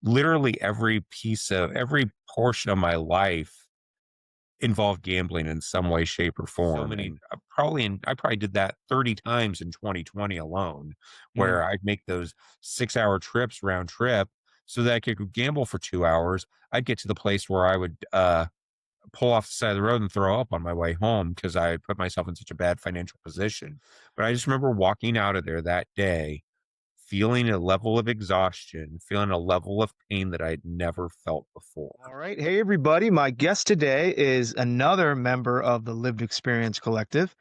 literally every portion of my life involved gambling in some way, shape, or form. And I probably did that 30 times in 2020 alone, Mm. where I'd make those 6-hour trips round trip so that I could gamble for 2 hours. I'd get to the place where I would pull off the side of the road and throw up on my way home because I had put myself in such a bad financial position. But I just remember walking out of there that day feeling a level of exhaustion, feeling a level of pain that I'd never felt before. All right. Hey, everybody. My guest today is another member of the Lived Experience Collective.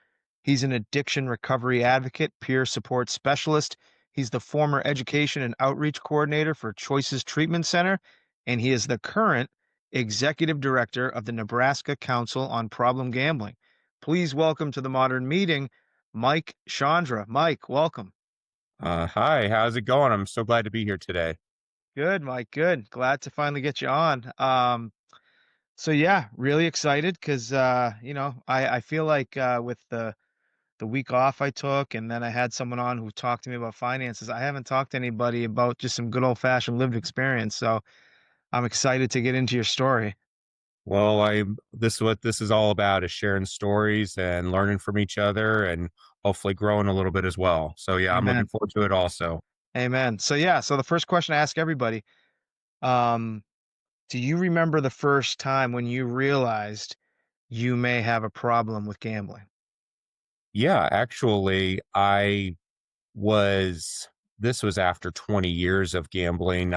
He's an addiction recovery advocate, peer support specialist. He's the former education and outreach coordinator for Choices Treatment Center, and he is the current executive director of the Nebraska Council on Problem Gambling. Please welcome to the modern meeting, Mike Sciandra. Mike, welcome. Hi, how's it going? I'm so glad to be here today. Good, Mike. Good. Glad to finally get you on. So yeah, really excited because I feel like with the week off I took and then I had someone on who talked to me about finances. I haven't talked to anybody about just some good old fashioned lived experience. So I'm excited to get into your story. Well, this is what this is all about is sharing stories and learning from each other and hopefully growing a little bit as well. So yeah, I'm looking Amen. forward to it also. Amen. So yeah, so the first question I ask everybody, um, do you remember the first time when you realized you may have a problem with gambling? Yeah, actually, was this was after 20 years of gambling.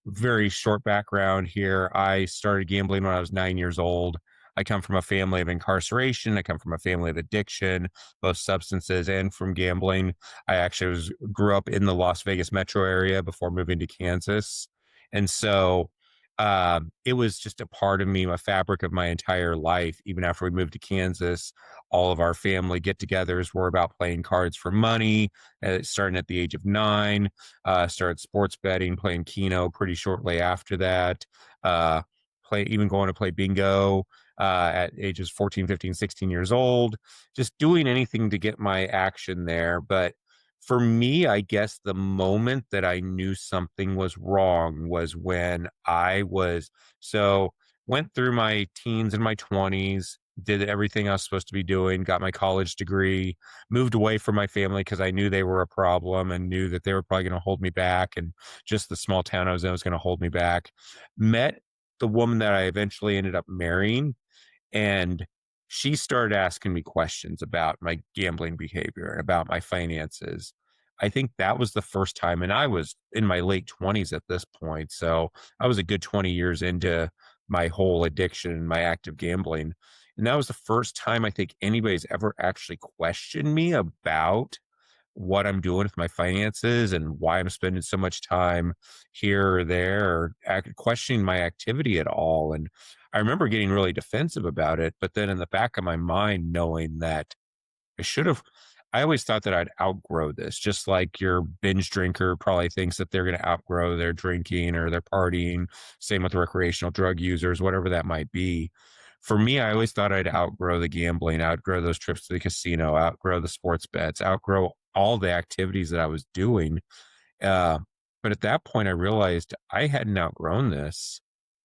Very short background here. I started gambling when I was 9 years old. I come from a family of incarceration. I come from a family of addiction, both substances and from gambling. I actually grew up in the Las Vegas metro area before moving to Kansas. And so it was just a part of me, a fabric of my entire life. Even after we moved to Kansas, all of our family get-togethers were about playing cards for money. Starting at the age of 9, started sports betting, playing Keno pretty shortly after that. Even going to play bingo at ages 14, 15, 16 years old. Just doing anything to get my action there. But for me, I guess the moment that I knew something was wrong was when went through my teens and my 20s, did everything I was supposed to be doing, got my college degree, moved away from my family because I knew they were a problem and knew that they were probably going to hold me back. And just the small town I was in was going to hold me back. Met the woman that I eventually ended up marrying, and she started asking me questions about my gambling behavior and about my finances. I think that was the first time, and I was in my late 20s at this point. So I was a good 20 years into my whole addiction and my active gambling. And that was the first time I think anybody's ever actually questioned me about what I'm doing with my finances and why I'm spending so much time here or there, or questioning my activity at all. And I remember getting really defensive about it, but then in the back of my mind, knowing that I should have, I always thought that I'd outgrow this, just like your binge drinker probably thinks that they're going to outgrow their drinking or their partying. Same with recreational drug users, whatever that might be. For me, I always thought I'd outgrow the gambling, outgrow those trips to the casino, outgrow the sports bets, outgrow all the activities that I was doing. Uh, but at that point, I realized I hadn't outgrown this.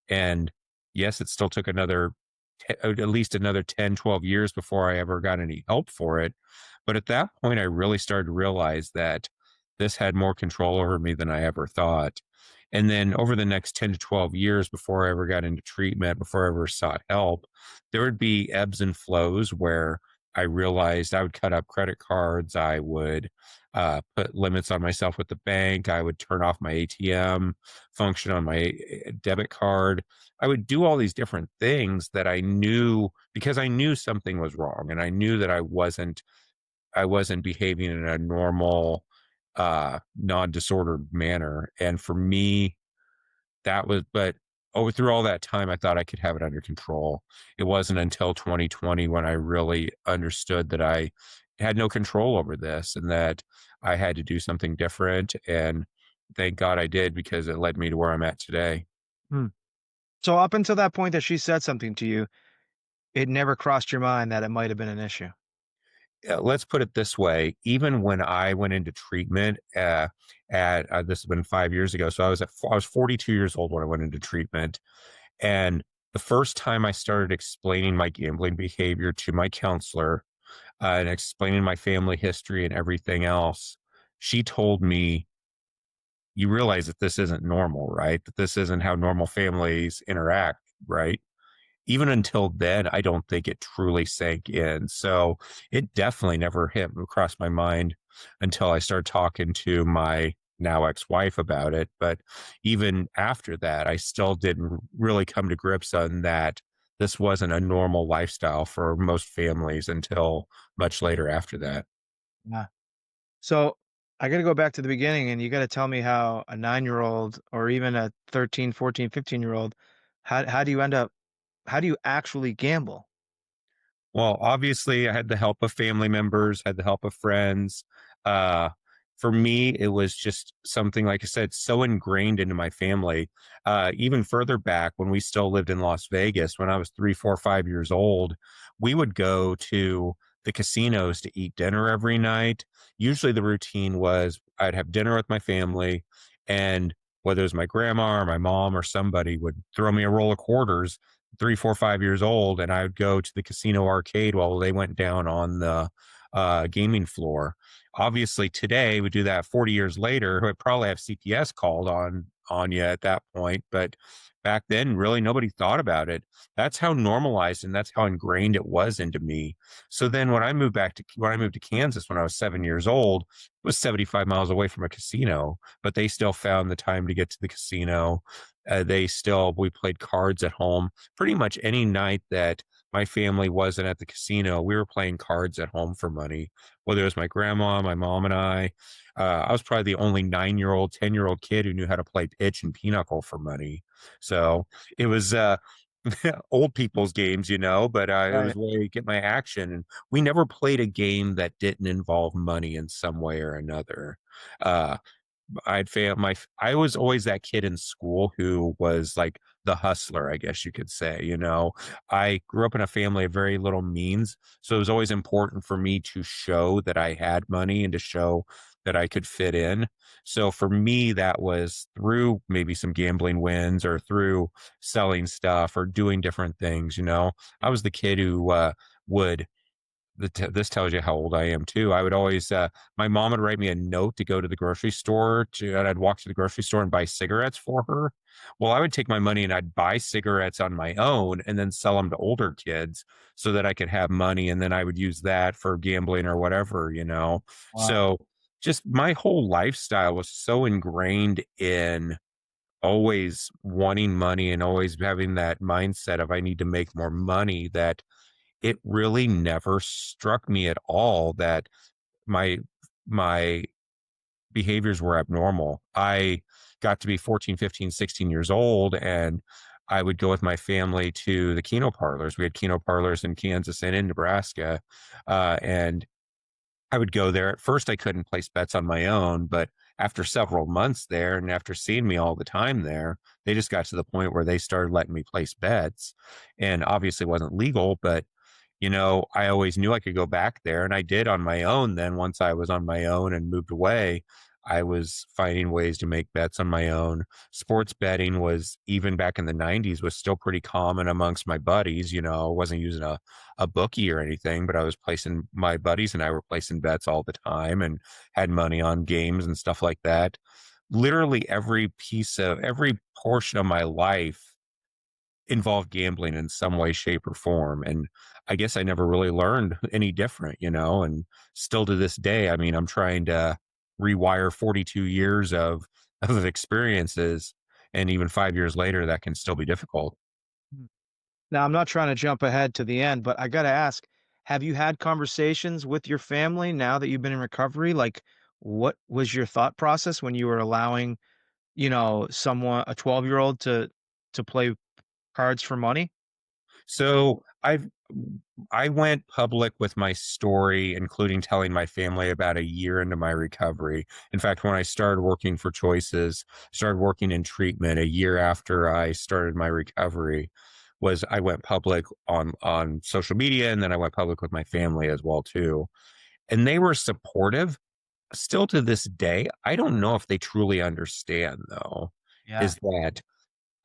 And yes, it still took at least another 10, 12 years before I ever got any help for it. But at that point, I really started to realize that this had more control over me than I ever thought. And then over the next 10 to 12 years before I ever got into treatment, before I ever sought help, there would be ebbs and flows where I realized I would cut up credit cards. I would put limits on myself with the bank. I would turn off my ATM function on my debit card. I would do all these different things that I knew because I knew something was wrong, and I knew that I wasn't behaving in a normal, non-disordered manner. And for me, but over through all that time, I thought I could have it under control. It wasn't until 2020 when I really understood that I had no control over this and that I had to do something different. And thank God I did, because it led me to where I'm at today. Hmm. So up until that point that she said something to you, it never crossed your mind that it might have been an issue. let's put it this way, even when I went into treatment, at this has been 5 years ago. So I was 42 years old when I went into treatment, and the first time I started explaining my gambling behavior to my counselor, and explaining my family history and everything else, she told me, "You realize that this isn't normal, right? That this isn't how normal families interact, right?" Even until then, I don't think it truly sank in. So it definitely never hit across my mind until I started talking to my now ex-wife about it. But even after that, I still didn't really come to grips on that this wasn't a normal lifestyle for most families until much later after that. Yeah. So I got to go back to the beginning and you got to tell me how a 9-year-old or even a 13, 14, 15-year-old, how do you end up, how do you actually gamble? Well, obviously, I had the help of family members, had the help of friends. Uh, for me, it was just something, like I said, so ingrained into my family. Even further back when we still lived in Las Vegas, when I was 3, 4, 5 years old, we would go to the casinos to eat dinner every night. Usually, the routine was I'd have dinner with my family, and whether it was my grandma or my mom or somebody would throw me a roll of quarters, 3, 4, 5 years old, and I would go to the casino arcade while they went down on the gaming floor. Obviously, today we do that 40 years later. We'd probably have CPS called on you at that point, but back then, really nobody thought about it. That's how normalized and that's how ingrained it was into me. So then, when I moved to Kansas when I was 7 years old, it was 75 miles away from a casino, but they still found the time to get to the casino. We played cards at home pretty much any night that my family wasn't at the casino, we were playing cards at home for money, whether it was my grandma, my mom, and I. I was probably the only 9-year-old, 10-year-old kid who knew how to play pitch and pinochle for money. So it was old people's games, but it was Right. where you get my action. And we never played a game that didn't involve money in some way or another. Uh, I was always that kid in school who was like the hustler, I guess you could say. I grew up in a family of very little means, so it was always important for me to show that I had money and to show that I could fit in. So for me, that was through maybe some gambling wins or through selling stuff or doing different things. I was the kid who would this tells you how old I am too. I would always, my mom would write me a note to go to the grocery store and I'd walk to the grocery store and buy cigarettes for her. Well, I would take my money and I'd buy cigarettes on my own and then sell them to older kids so that I could have money. And then I would use that for gambling or whatever. Wow. So just my whole lifestyle was so ingrained in always wanting money and always having that mindset of I need to make more money that it really never struck me at all that my my behaviors were abnormal. I got to be 14, 15, 16 years old and I would go with my family to the Keno parlors. We had Keno parlors in Kansas and in Nebraska. And I would go there. At first, I couldn't place bets on my own, but after several months there and after seeing me all the time there, they just got to the point where they started letting me place bets. And obviously, it wasn't legal, but I always knew I could go back there, and I did on my own. Then once I was on my own and moved away, I was finding ways to make bets on my own. Sports betting was even back in the 90s was still pretty common amongst my buddies. I wasn't using a bookie or anything, but I was placing my buddies and I were placing bets all the time and had money on games and stuff like that. Literally every portion of my life involved gambling in some way, shape, or form. And I guess I never really learned any different. And still to this day, I mean, I'm trying to rewire 42 years of experiences. And even 5 years later, that can still be difficult. Mm. Now, I'm not trying to jump ahead to the end, but I got to ask, have you had conversations with your family now that you've been in recovery? Like, what was your thought process when you were allowing, a 12-year-old to play cards for money? So I went public with my story, including telling my family about a year into my recovery. In fact, when I started working for Choices, started working in treatment a year after I started my recovery, was I went public on social media, and then I went public with my family as well too. and they were supportive. Still to this day, I don't know if they truly understand, though, Yeah. is that,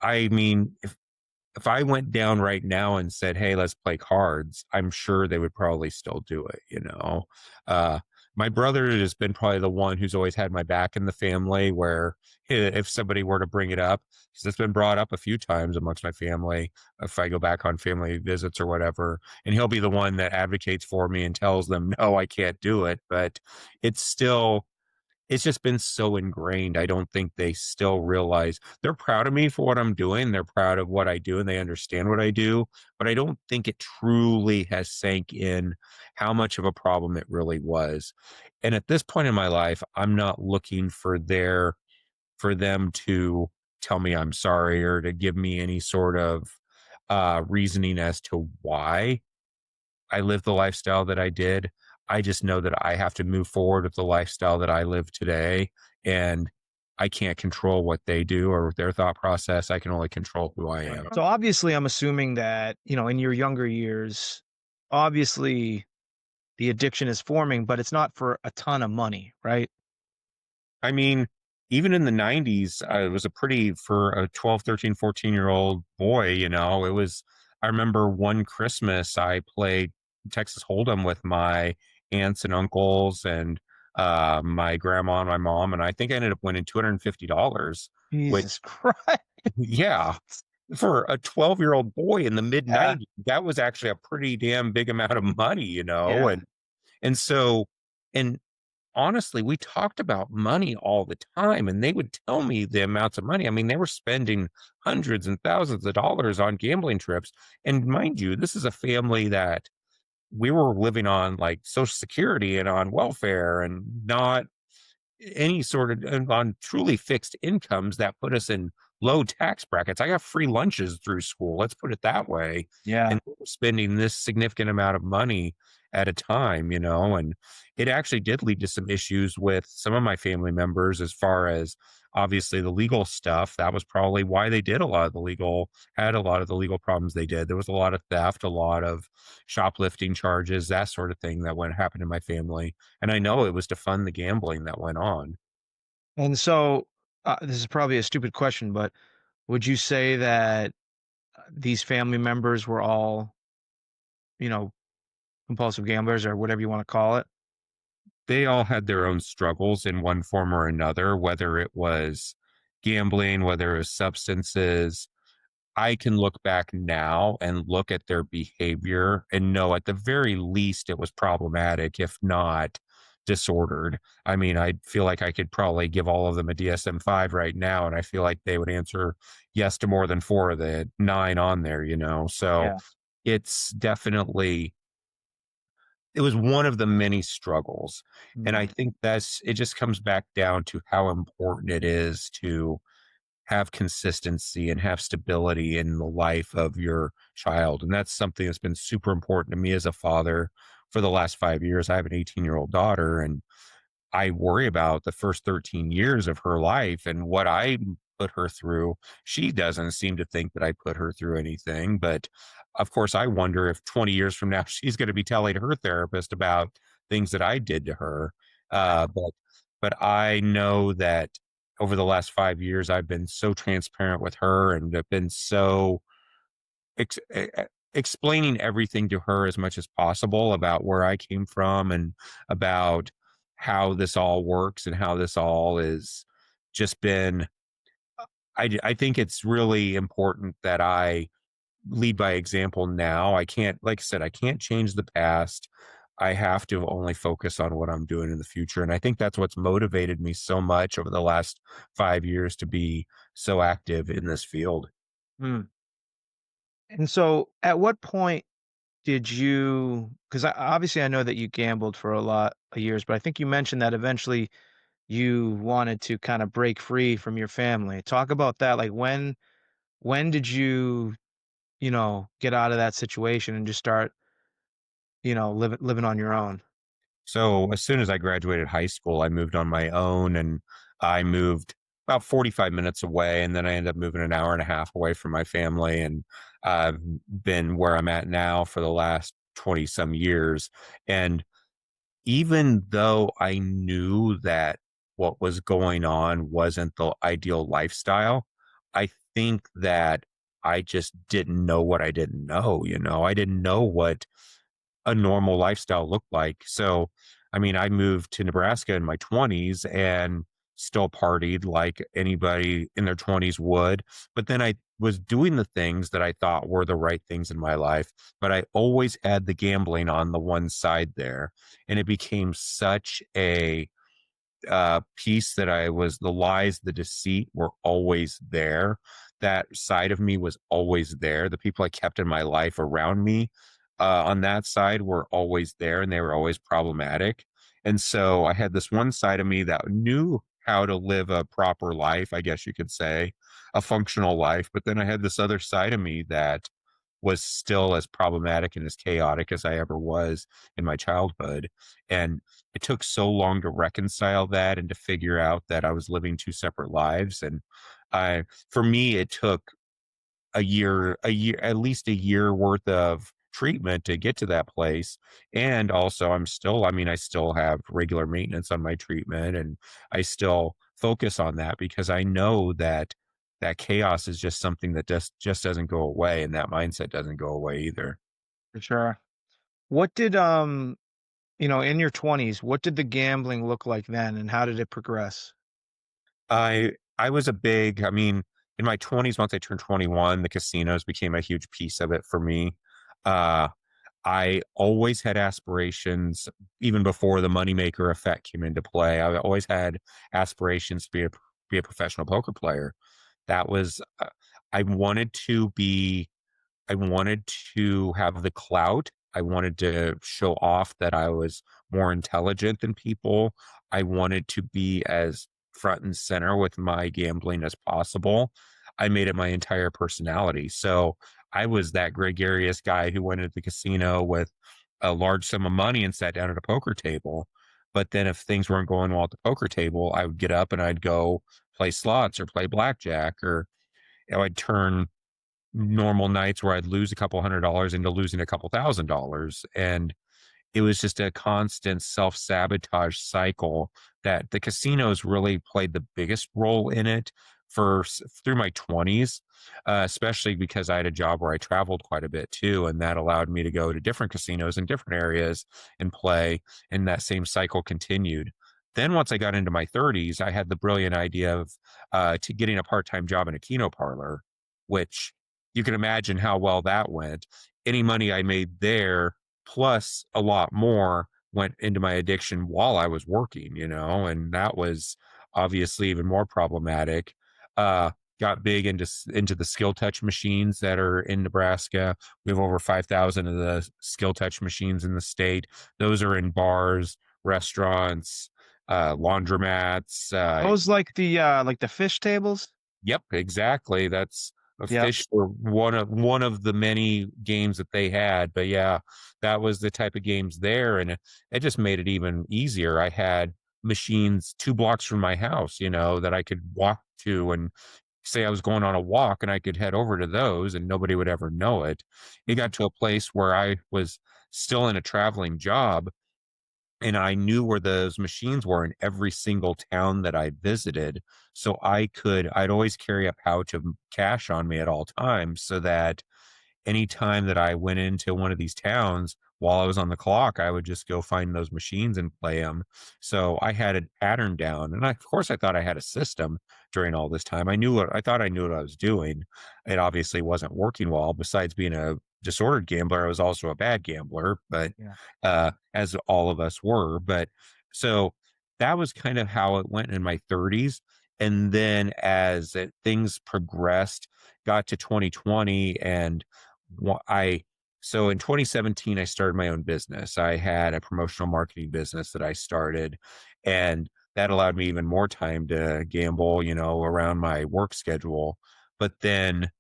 I mean, if I went down right now and said, "Hey, let's play cards," I'm sure they would probably still do it, you know? Uh, my brother has been probably the one who's always had my back in the family where if somebody were to bring it up, because it's been brought up a few times amongst my family, if I go back on family visits or whatever, and he'll be the one that advocates for me and tells them, "No, I can't do it." But it's still it's just been so ingrained. I don't think they still realize they're proud of me for what I'm doing. They're proud of what I do and they understand what I do, but I don't think it truly has sank in how much of a problem it really was. And at this point in my life, I'm not looking for them to tell me I'm sorry or to give me any sort of reasoning as to why I lived the lifestyle that I did. I just know that I have to move forward with the lifestyle that I live today. And I can't control what they do or their thought process. I can only control who I am. So obviously, I'm assuming that, in your younger years, obviously the addiction is forming, but it's not for a ton of money, right? I mean, even in the 90s, I was a pretty, for a 12, 13, 14-year-old boy, it was, I remember one Christmas I played Texas Hold'em with my aunts and uncles and my grandma and my mom. And I think I ended up winning $250, Jesus which, Christ. yeah, for a 12-year-old boy in the mid Yeah. 90s, that was actually a pretty damn big amount of money, Yeah. and so, and honestly, we talked about money all the time, and they would tell me the amounts of money. I mean, they were spending hundreds and thousands of dollars on gambling trips. And mind you, this is a family that we were living on like Social Security and on welfare and not any sort of on truly fixed incomes that put us in low tax brackets. I got free lunches through school. Let's put it that way. Yeah. And we were spending this significant amount of money at a time, and it actually did lead to some issues with some of my family members as far as obviously the legal stuff. That was probably why they did had a lot of the legal problems they did. There was a lot of theft, a lot of shoplifting charges, that sort of thing that went happened in my family. And I know it was to fund the gambling that went on. And so, this is probably a stupid question, but would you say that these family members were all, you know, compulsive gamblers or whatever you want to call it? They all had their own struggles in one form or another, whether it was gambling, whether it was substances. I can look back now and look at their behavior and know at the very least it was problematic, if not disordered. I mean, I feel like I could probably give all of them a DSM-5 right now, and I feel like they would answer yes to more than four of the nine on there. So Yeah. it's definitely, it was one of the many struggles. And I Mm. think it just comes back down to how important it is to have consistency and have stability in the life of your child. And that's something that's been super important to me as a father for the last 5 years. I have an 18-year-old daughter, and I worry about the first 13 years of her life and what I put her through. She doesn't seem to think that I put her through anything. But of course, I wonder if 20 years from now, she's going to be telling her therapist about things that I did to her. But I know that over the last 5 years, I've been so transparent with her and have been so explaining everything to her as much as possible about where I came from and about how this all works and how this all is just been. I think it's really important that I lead by example now. I can't, like I said, I can't change the past. I have to only focus on what I'm doing in the future. And I think that's what's motivated me so much over the last 5 years to be so active in this field. Mm. And so, at what point did you? Because obviously I know that you gambled for a lot of years, but I think you mentioned that eventually you wanted to kind of break free from your family. Talk about that. Like when did you, get out of that situation and just start, living on your own? So as soon as I graduated high school, I moved on my own, and I moved about 45 minutes away. And then I ended up moving an hour and a half away from my family. And I've been where I'm at now for the last 20 some years. And even though I knew that what was going on wasn't the ideal lifestyle, I think that I just didn't know what I didn't know. I didn't know what a normal lifestyle looked like. So, I mean, I moved to Nebraska in my 20s and still partied like anybody in their 20s would. But then I was doing the things that I thought were the right things in my life. But I always had the gambling on the one side there. And it became such a piece that the lies, the deceit were always there. That side of me was always there. The people I kept in my life around me on that side were always there and they were always problematic. And so I had this one side of me that knew how to live a proper life, I guess you could say, a functional life. But then I had this other side of me that was still as problematic and as chaotic as I ever was in my childhood. And it took so long to reconcile that and to figure out that I was living two separate lives. And for me, it took at least a year worth of treatment to get to that place. And also, I still have regular maintenance on my treatment and I still focus on that because I know that that chaos is just something that just doesn't go away. And that mindset doesn't go away either. For sure. What did in your 20s, what did the gambling look like then and how did it progress? I was I mean, in my 20s, once I turned 21, the casinos became a huge piece of it for me. Uh, I always had aspirations, even before the moneymaker effect came into play. I always had aspirations to be a professional poker player. That was, I wanted to be I wanted to have the clout. I wanted to show off that I was more intelligent than people. I wanted to be as front and center with my gambling as possible. I made it my entire personality. So I was that gregarious guy who went into the casino with a large sum of money and sat down at a poker table. But then if things weren't going well at the poker table, I would get up and I'd go play slots or play blackjack or I'd turn normal nights where I'd lose a couple $100 into losing a couple $1,000. And it was just a constant self-sabotage cycle that the casinos really played the biggest role in it through my 20s, especially because I had a job where I traveled quite a bit too, and that allowed me to go to different casinos in different areas and play, and that same cycle continued. Then once I got into my 30s, I had the brilliant idea of to getting a part-time job in a Keno parlor, which you can imagine how well that went. Any money I made there plus a lot more went into my addiction while I was working, and that was obviously even more problematic. Uh, got big into the skill touch machines that are in Nebraska. We have over 5,000 of the skill touch machines in the state. Those are in bars, restaurants, laundromats, Those like the fish tables? Yep, exactly. That's a Yep. fish were one of the many games that they had. But yeah, that was the type of games there, and it just made it even easier. I had machines 2 blocks from my house, that I could walk to and say I was going on a walk and I could head over to those and nobody would ever know it. It got to a place where I was still in a traveling job and I knew where those machines were in every single town that I visited. So I'd always carry a pouch of cash on me at all times so that anytime that I went into one of these towns while I was on the clock, I would just go find those machines and play them. So I had a pattern down. And of course, I thought I had a system during all this time. I thought I knew what I was doing. It obviously wasn't working well. Besides being a disordered gambler, I was also a bad gambler, but Yeah. as all of us were. But so that was kind of how it went in my 30s. And then things progressed, got to 2020 and I so in 2017 I started my own business. I had a promotional marketing business that I started, and that allowed me even more time to gamble, around my work schedule. But then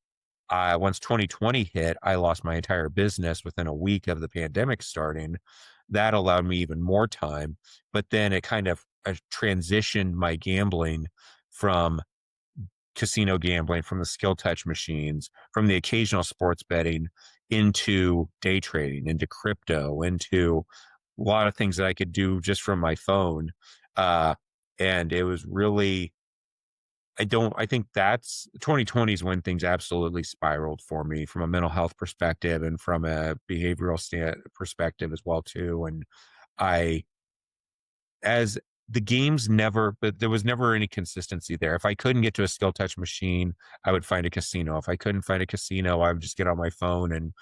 once 2020 hit, I lost my entire business within a week of the pandemic starting. That allowed me even more time, but then it kind of transitioned my gambling from casino gambling, from the skill touch machines, from the occasional sports betting into day trading, into crypto, into lot of things that I could do just from my phone. Uh, and it was really, I think that's 2020 is when things absolutely spiraled for me from a mental health perspective and from a behavioral perspective as well too. And I, as the games never, but there was never any consistency there. If I couldn't get to a skill touch machine, I would find a casino. If I couldn't find a casino, I would just get on my phone and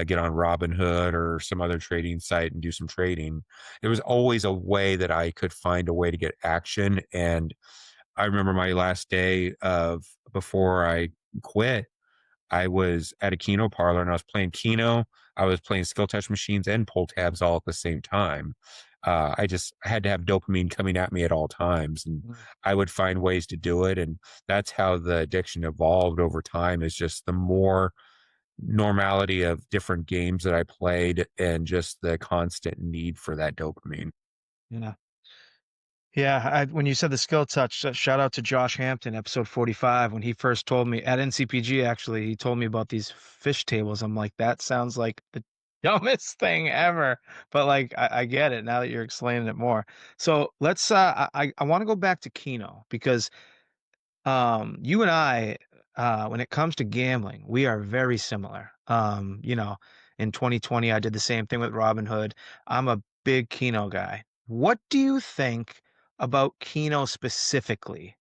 get on Robinhood or some other trading site and do some trading. There was always a way that I could find a way to get action. And I remember my last day of before I quit, I was at a Keno parlor and I was playing Keno. I was playing skill touch machines and pull tabs all at the same time. I just had to have dopamine coming at me at all times, and Mm. I would find ways to do it. And that's how the addiction evolved over time. Is just the more normality of different games that I played, and just the constant need for that dopamine. Yeah. Yeah, when you said the skill touch, shout out to Josh Hampton, episode 45, when he first told me at NCPG, actually, he told me about these fish tables. I'm like, that sounds like the dumbest thing ever. But like, I get it now that you're explaining it more. So let's, I want to go back to Keno because you and I, when it comes to gambling, we are very similar. In 2020, I did the same thing with Robinhood. I'm a big Keno guy. What do you think about Keno specifically?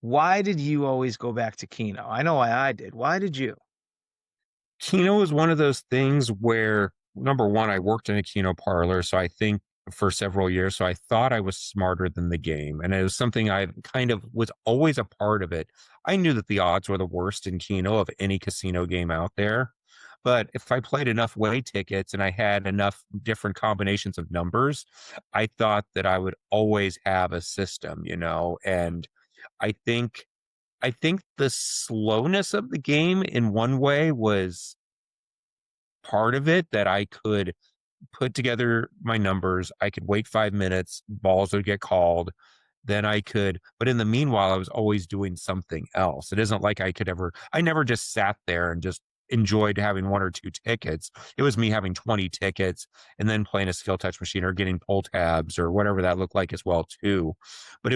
Why did you always go back to Keno? I know why I did. Why did you? Keno is one of those things where, number one, I worked in a Keno parlor, so I think for several years, so I thought I was smarter than the game, and it was something I kind of was always a part of it. I knew that the odds were the worst in Keno of any casino game out there, but if I played enough way tickets and I had enough different combinations of numbers, I thought that I would always have a system, and I think I think the slowness of the game in one way was part of it, that I could put together my numbers. I could wait 5 minutes, balls would get called. Then I could, but in the meanwhile, I was always doing something else. It isn't like I never just sat there and just enjoyed having one or two tickets. It was me having 20 tickets and then playing a skill touch machine or getting pull tabs or whatever that looked like as well, too. But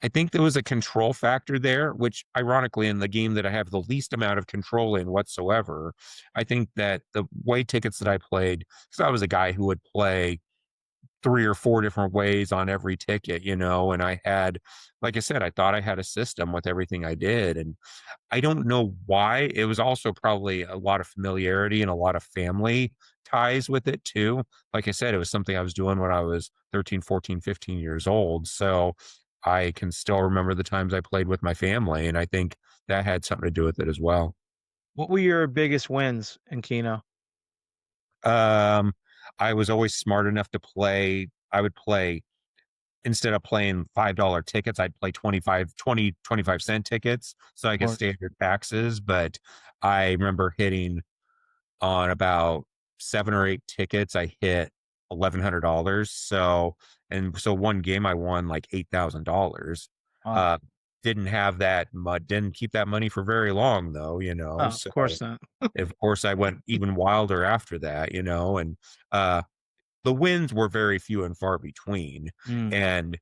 I think there was a control factor there, which ironically, in the game that I have the least amount of control in whatsoever, I think that the way tickets that I played, because I was a guy who would play three or four different ways on every ticket, and I had, like I said, I thought I had a system with everything I did. And I don't know why. It was also probably a lot of familiarity and a lot of family ties with it too. Like I said, it was something I was doing when I was 13, 14, 15 years old. So I can still remember the times I played with my family. And I think that had something to do with it as well. What were your biggest wins in Keno? Um, I was always smart enough to play. I would play, instead of playing $5 tickets, I'd play 25 cent tickets so I Of could course. stay under taxes. But I remember hitting on about 7 or 8 tickets. I hit $1,100. So one game I won like $8,000. Wow. Uh, didn't have that didn't keep that money for very long though, Oh, of So course not. of course I went even wilder after that, and uh the wins were very few and far between. Mm, And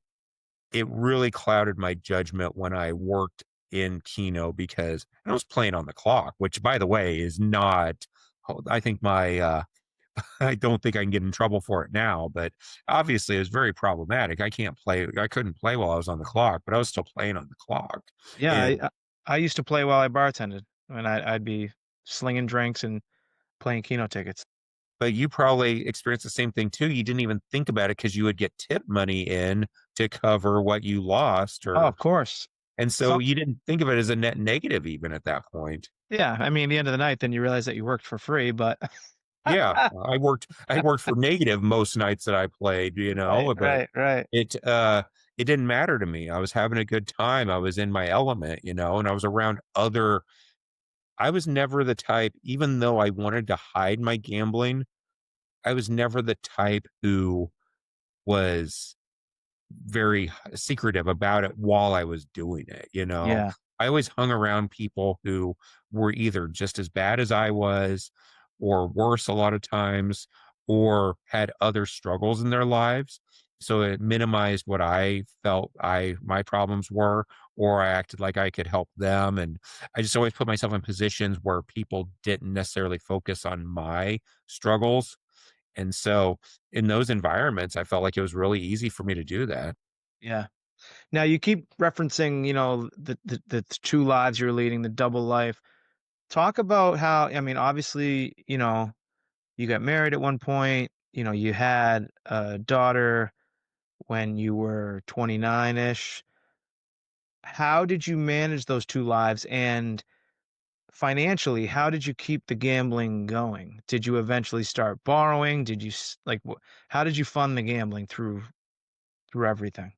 it really clouded my judgment when I worked in Keno, because I was playing on the clock, which by the way is not, I think I don't think I can get in trouble for it now, but obviously it was very problematic. I couldn't play while I was on the clock, but I was still playing on the clock. yeah, And I used to play while I bartended, and I'd be slinging drinks and playing Keno tickets. but you probably experienced the same thing too. You didn't even think about it because you would get tip money in to cover what you lost, Oh, or of course. and so So you didn't think of it as a net negative even at that point. yeah, I mean, at the end of the night, then you realize that you worked for free, but Yeah, I worked for negative most nights that I played, right, but right, right. it it didn't matter to me. I was having a good time. I was in my element, and I was around other. I was never the type, even though I wanted to hide my gambling, I was never the type who was very secretive about it while I was doing it. Yeah. I always hung around people who were either just as bad as I was or worse a lot of times, or had other struggles in their lives. So it minimized what I felt my problems were, or I acted like I could help them. And I just always put myself in positions where people didn't necessarily focus on my struggles. And so in those environments, I felt like it was really easy for me to do that. Yeah. Now you keep referencing, the 2 lives you're leading, the double life. Talk about how, I mean, obviously, you got married at one point, you had a daughter when you were 29-ish. How did you manage those 2 lives? And financially, how did you keep the gambling going? Did you eventually start borrowing? Did you how did you fund the gambling through everything?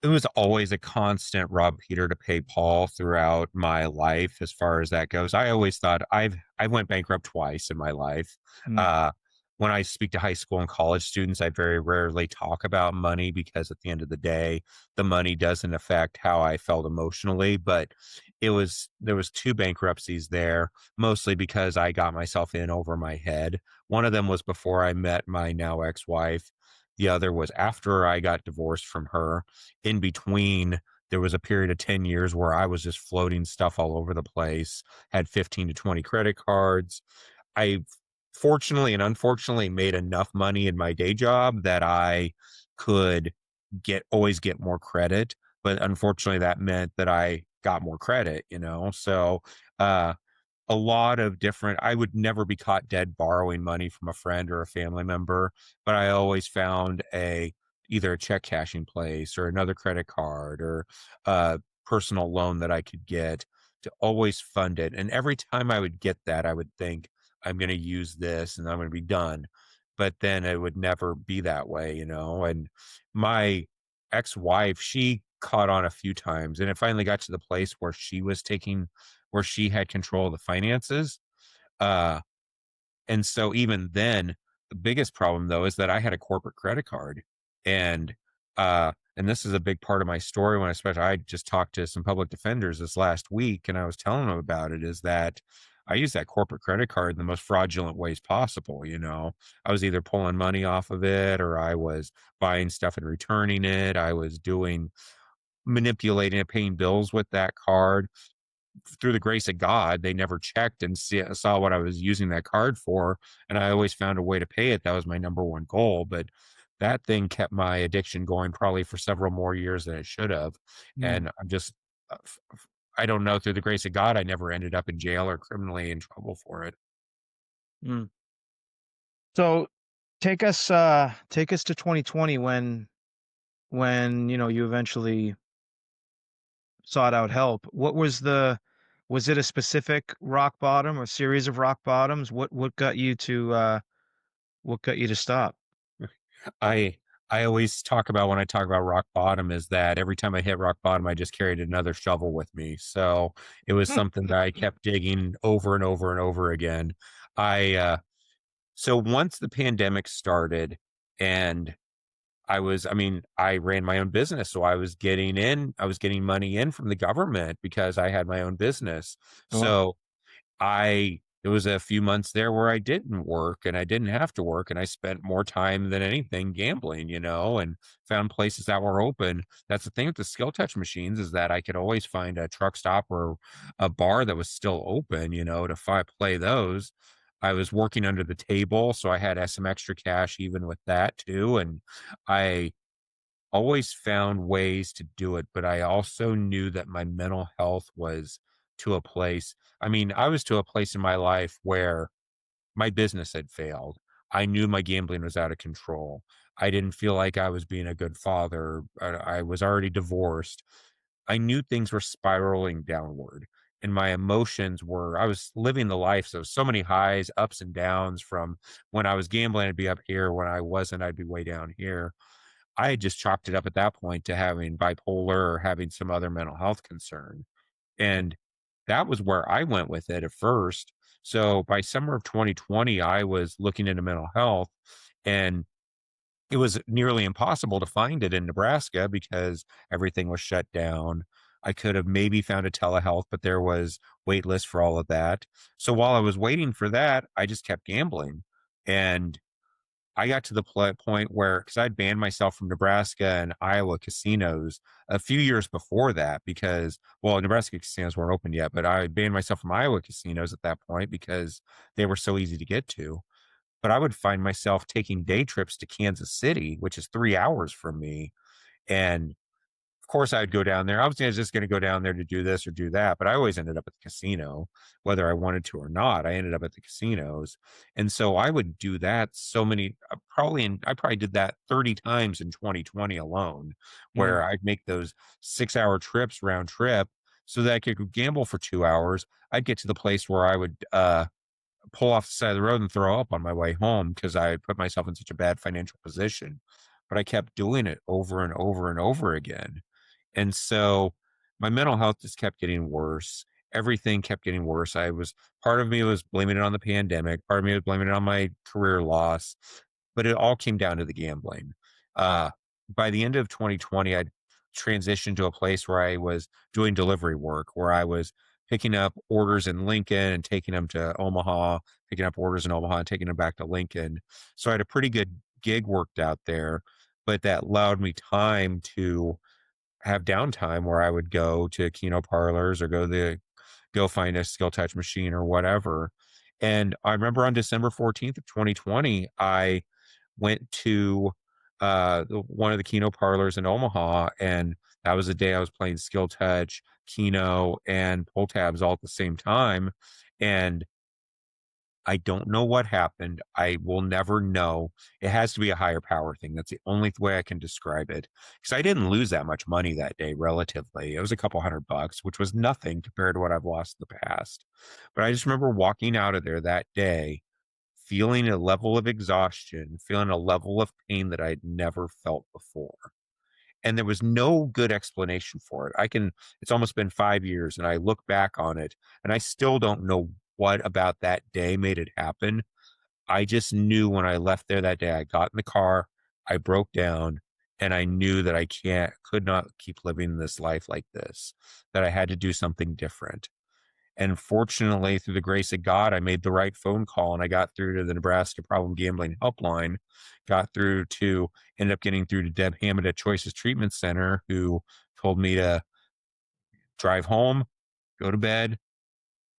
It was always a constant rob Peter to pay Paul throughout my life as far as that goes. I always thought I went bankrupt twice in my life. Mm, Uh, when I speak to high school and college students, I very rarely talk about money because at the end of the day, the money doesn't affect how I felt emotionally. But there was two bankruptcies there, mostly because I got myself in over my head. One of them was before I met my now ex-wife. The other was after I got divorced from her. In between, there was a period of 10 years where I was just floating stuff all over the place, had 15 to 20 credit cards. I fortunately and unfortunately made enough money in my day job that I could always get more credit. But unfortunately, that meant that I got more credit, you know? So, uh, a lot of different I would never be caught dead borrowing money from a friend or a family member, but I always found a either a check cashing place or another credit card or a personal loan that I could get to always fund it. And every time I would get that, I would think, I'm going to use this and I'm going to be done. But then it would never be that way, you know? And my ex-wife, she caught on a few times and it finally got to the place where she had control of the finances. Uh, and so even then, the biggest problem though is that I had a corporate credit card. And and this is a big part of my story when I just talked to some public defenders this last week and I was telling them about it is that I used that corporate credit card in the most fraudulent ways possible, you know. I was either pulling money off of it or I was buying stuff and returning it. I was doing manipulating it, paying bills with that card through the grace of God, they never checked and saw what I was using that card for. And I always found a way to pay it. That was my number one goal. But that thing kept my addiction going probably for several more years than it should have. mm, And I'm just, I don't know, through the grace of God, I never ended up in jail or criminally in trouble for it. mm. So take us to 2020 when, you eventually sought out help. Was it a specific rock bottom or series of rock bottoms? What got you to stop? I I always talk about when I talk about rock bottom is that every time I hit rock bottom, I just carried another shovel with me. So it was something that I kept digging over and over and over again. I so once the pandemic started and I mean, I ran my own business. So I was getting money in from the government because I had my own business. Oh, So there was a few months there where I didn't work and I didn't have to work and I spent more time than anything gambling, you know, and found places that were open. That's the thing with the skill touch machines is that I could always find a truck stop or a bar that was still open, you know, to play those. I was working under the table, so I had some extra cash even with that too. And I always found ways to do it, but I also knew that my mental health was to a place. I mean, I was to a place in my life where my business had failed. I knew my gambling was out of control. I didn't feel like I was being a good father. I was already divorced. I knew things were spiraling downward and my emotions were, I was living the life. So many highs, ups and downs from when I was gambling, I'd be up here. When I wasn't, I'd be way down here. I had just chalked it up at that point to having bipolar or having some other mental health concern. And that was where I went with it at first. So by summer of 2020, I was looking into mental health and it was nearly impossible to find it in Nebraska because everything was shut down. I could have maybe found a telehealth, but there was wait lists for all of that. So while I was waiting for that, I just kept gambling. And I got to the point where, because I'd banned myself from Nebraska and Iowa casinos a few years before that, because, well, Nebraska casinos weren't open yet, but I banned myself from Iowa casinos at that point because they were so easy to get to. But I would find myself taking day trips to Kansas City, which is 3 hours from me. And of course, I'd go down there. I was just going to go down there to do this or do that, but I always ended up at the casino, whether I wanted to or not. I ended up at the casinos, and so I would do that so many. I probably did that 30 times in 2020 alone, Mhm. where I'd make those 6 hour trips round trip so that I could go gamble for 2 hours. I'd get to the place where I would pull off the side of the road and throw up on my way home because I put myself in such a bad financial position. But I kept doing it over and over and over again. And so my mental health just kept getting worse. Everything kept getting worse. Part of me was blaming it on the pandemic, part of me was blaming it on my career loss, but it all came down to the gambling. Uh, by the end of 2020, I'd transitioned to a place where I was doing delivery work, where I was picking up orders in Lincoln and taking them to Omaha, picking up orders in Omaha and taking them back to Lincoln. So I had a pretty good gig worked out there, but that allowed me time to have downtime where I would go to Keno parlors or go find a skill touch machine or whatever. And I remember on December 14th of 2020, I went to one of the Keno parlors in Omaha, and that was the day I was playing skill touch, Keno, and pull tabs all at the same time. And I don't know what happened. I will never know. It has to be a higher power thing. That's the only way I can describe it. Because I didn't lose that much money that day, relatively. It was a couple $100, which was nothing compared to what I've lost in the past. But I just remember walking out of there that day, feeling a level of exhaustion, feeling a level of pain that I'd never felt before. And there was no good explanation for it. It's almost been 5 years, and I look back on it, and I still don't know what about that day made it happen. I just knew when I left there that day, I got in the car, I broke down, and I knew that could not keep living this life like this, that I had to do something different. And fortunately, through the grace of God, I made the right phone call and I got through to the Nebraska Problem Gambling Helpline, ended up getting through to Deb Hammond at Choices Treatment Center, who told me to drive home, go to bed,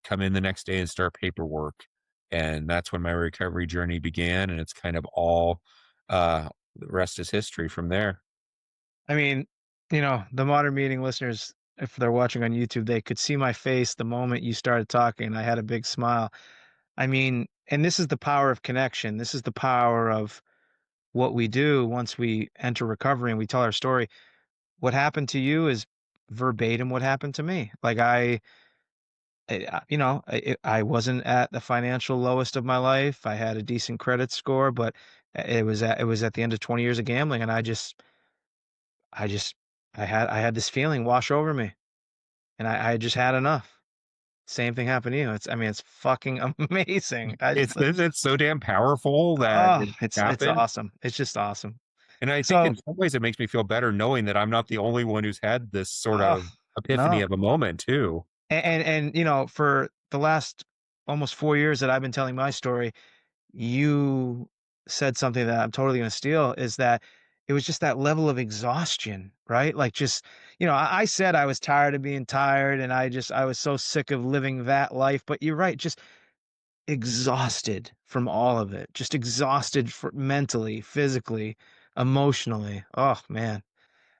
come in the next day and start paperwork. And that's when my recovery journey began. And it's kind of all, the rest is history from there. I mean, the modern meeting listeners, if they're watching on YouTube, they could see my face the moment you started talking. I had a big smile. I mean, and this is the power of connection. This is the power of what we do once we enter recovery and we tell our story. What happened to you is verbatim what happened to me. Like I wasn't at the financial lowest of my life. I had a decent credit score, but it was at the end of 20 years of gambling, and I just I had this feeling wash over me, and I just had enough. Same thing happened to you. It's fucking amazing. It's so damn powerful that Oh, it it's happened. awesome. It's just awesome. And I think So, in some ways it makes me feel better knowing that I'm not the only one who's had this sort oh, of epiphany no. of a moment too. And for the last almost 4 years that I've been telling my story, you said something that I'm totally gonna steal, is that it was just that level of exhaustion, right? Like, just I said I was tired of being tired, and I was so sick of living that life, but you're right, just exhausted from all of it, just exhausted for mentally, physically, emotionally. Oh, man.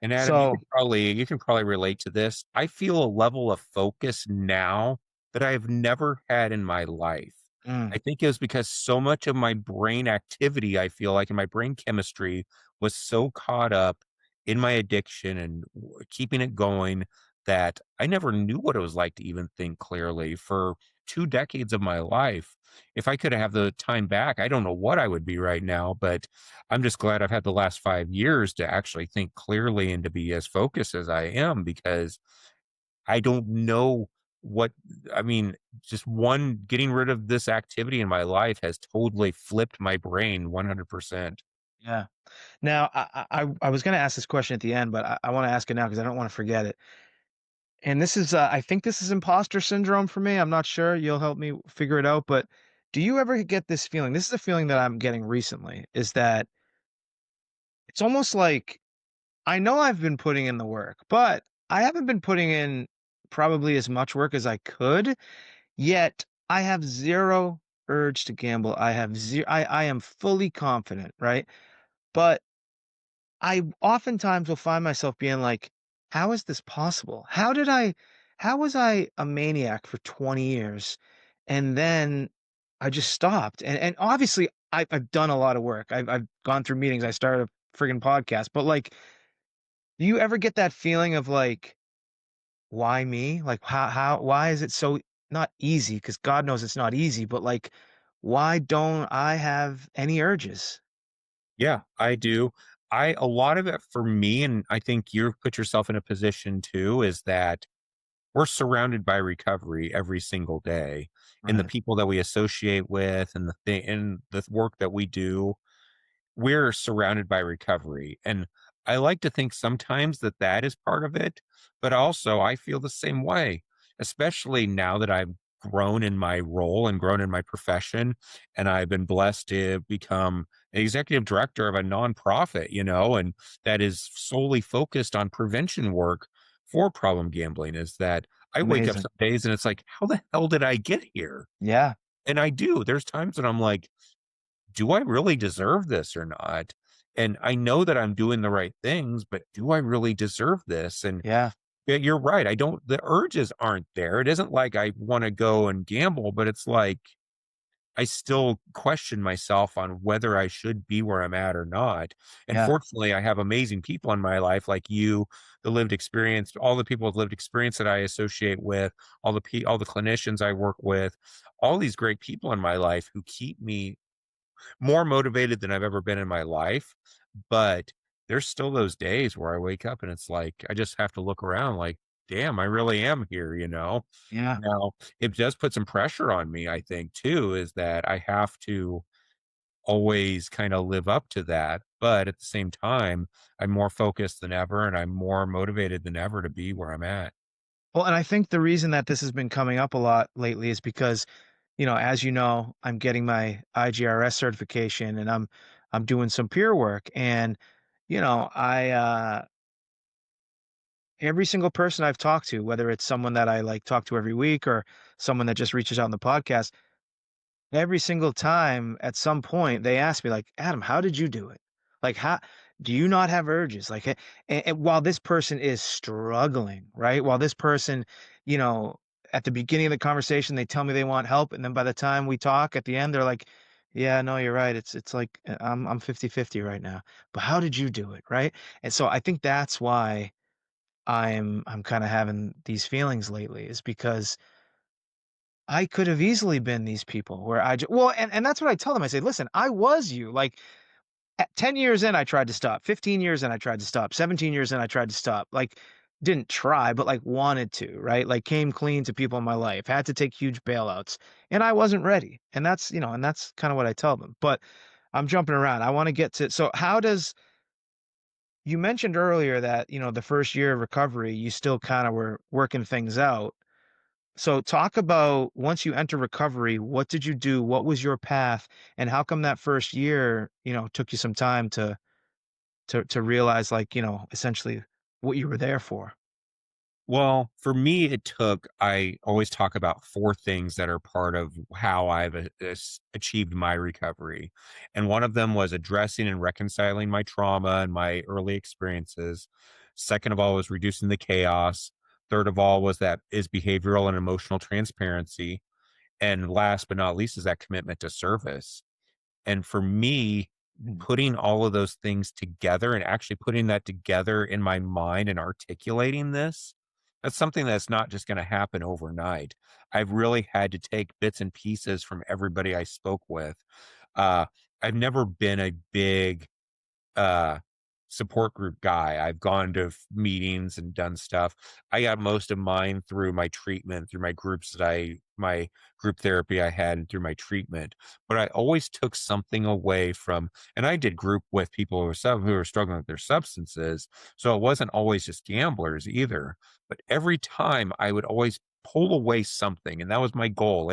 And Adam, So you can probably relate to this. I feel a level of focus now that I've never had in my life. I mm, think it was because so much of my brain activity, I feel like, and my brain chemistry was so caught up in my addiction and keeping it going that I never knew what it was like to even think clearly for 2 decades of my life. If I could have the time back, I don't know what I would be right now, but I'm just glad I've had the last 5 years to actually think clearly and to be as focused as I am because I don't know what I mean, just one getting rid of this activity in my life has totally flipped my brain 100%. yeah. Now, I was gonna ask this question at the end, but I wanna ask it now because I don't wanna forget it. And this is, I think this is imposter syndrome for me. I'm not sure. You'll help me figure it out. But Do you ever get this feeling? This is a feeling that I'm getting recently, is that it's almost like I know I've been putting in the work, but I haven't been putting in probably as much work as I could, yet I have zero urge to gamble. I have zero I am fully confident, right? But I oftentimes will find myself being like, "How is this possible? How was I a maniac for 20 years, and then I just stopped?" And obviously, I've done a lot of work. I've gone through meetings. I started a friggin' podcast, but, like, do you ever get that feeling of, like, "Why me?" Like, how why is it so not easy? Because God knows it's not easy, but, like, why don't I have any urges? Yeah, I do. I a lot of it for me, and I think you've put yourself in a position too, is that we're surrounded by recovery every single day. And the Right. people that we associate with and the thing and the work that we do, we're surrounded by recovery. And I like to think sometimes that that is part of it, but also I feel the same way, especially now that I've grown in my role and grown in my profession. And I've been blessed to become an executive director of a nonprofit, and that is solely focused on prevention work for problem gambling. Is that I wake up Amazing. some days and it's like, how the hell did I get here? Yeah, And I do. There's times that I'm like, do I really deserve this or not? And I know that I'm doing the right things, but do I really deserve this? And yeah, yeah, you're right. I don't, the urges aren't there. It isn't like I want to go and gamble, but it's like I still question myself on whether I should be where I'm at or not. And yeah. fortunately, I have amazing people in my life like you, the lived experience, all the people with lived experience that I associate with, all the clinicians I work with, all these great people in my life who keep me more motivated than I've ever been in my life, but there's still those days where I wake up and it's like, I just have to look around like, "Damn, I really am here?" Yeah. Now, it does put some pressure on me, I think, too, is that I have to always kinda live up to that, but at the same time, I'm more focused than ever, and I'm more motivated than ever to be where I'm at. Well, and I think the reason that this has been coming up a lot lately is because, as you know, I'm getting my IGRS certification and I'm doing some peer work and I every single person I've talked to, whether it's someone that I like talk to every week or someone that just reaches out on the podcast, every single time at some point they ask me like, "Adam, how did you do it? Like, how do you not have urges?" Like, and while this person is struggling, right? While this person, you know, at the beginning of the conversation, they tell me they want help, and then by the time we talk at the end, they're like, "Yeah, no, you're right. It's like I'm 50-50 right now. But how did you do it?" Right? And so I think that's why I'm kind of having these feelings lately is because I could have easily been these people where well, and that's what I tell them. I say, "Listen, I was you. Like at 10 years in, I tried to stop. 15 years in, I tried to stop. 17 years in, I tried to stop. Like didn't try, but like wanted to, right? Like came clean to people in my life, had to take huge bailouts, and I wasn't ready. And that's kind of what I tell them. But I'm jumping around. I want to get to so how does you mentioned earlier that, the first year of recovery, you still kind of were working things out. So talk about once you enter recovery, what did you do? What was your path? And how come that first year, took you some time to realize like, essentially what you were there for? Well, for me, I always talk about four things that are part of how I've achieved my recovery. And one of them was addressing and reconciling my trauma and my early experiences. Second of all was reducing the chaos. Third of all was that is behavioral and emotional transparency. And last but not least is that commitment to service. And for me, Mhm. putting all of those things together and actually putting that together in my mind and articulating this, that's something that's not just going to happen overnight. I've really had to take bits and pieces from everybody I spoke with. Uh, I've never been a big uh support group guy. I've gone to meetings and done stuff. I got most of mine through my treatment, through my groups my group therapy I had and through my treatment. But I always took something away from, and I did group with people who were struggling with their substances. So it wasn't always just gamblers either. But every time I would always pull away something, and that was my goal.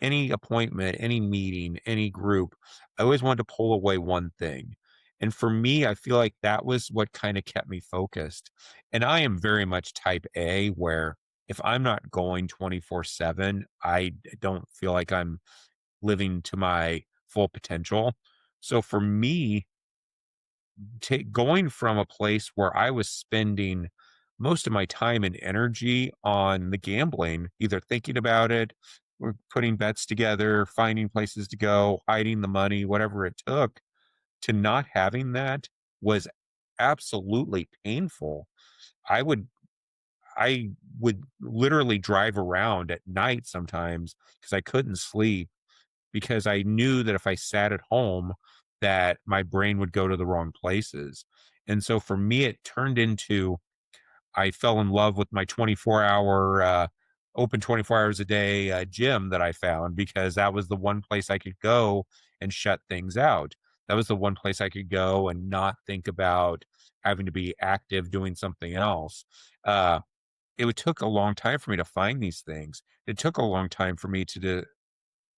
Any appointment, any meeting, any group, I always wanted to pull away one thing. And for me, I feel like that was what kind of kept me focused. And I am very much type A, where if I'm not going 24/7, don't feel like I'm living to my full potential. So for me, going from a place where I was spending most of my time and energy on the gambling, either thinking about it or putting bets together, finding places to go, hiding the money, whatever it took, to not having that was absolutely painful. I would I would literally drive around at night sometimes because I couldn't sleep, because I knew that if I sat at home, that my brain would go to the wrong places. And so for me, it turned into, I fell in love with my 24-hour, open 24 hours a day gym that I found, because that was the one place I could go and shut things out. That was the one place I could go and not think about having to be active doing something else. Uh, took a long time for me to find these things. It took a long time for me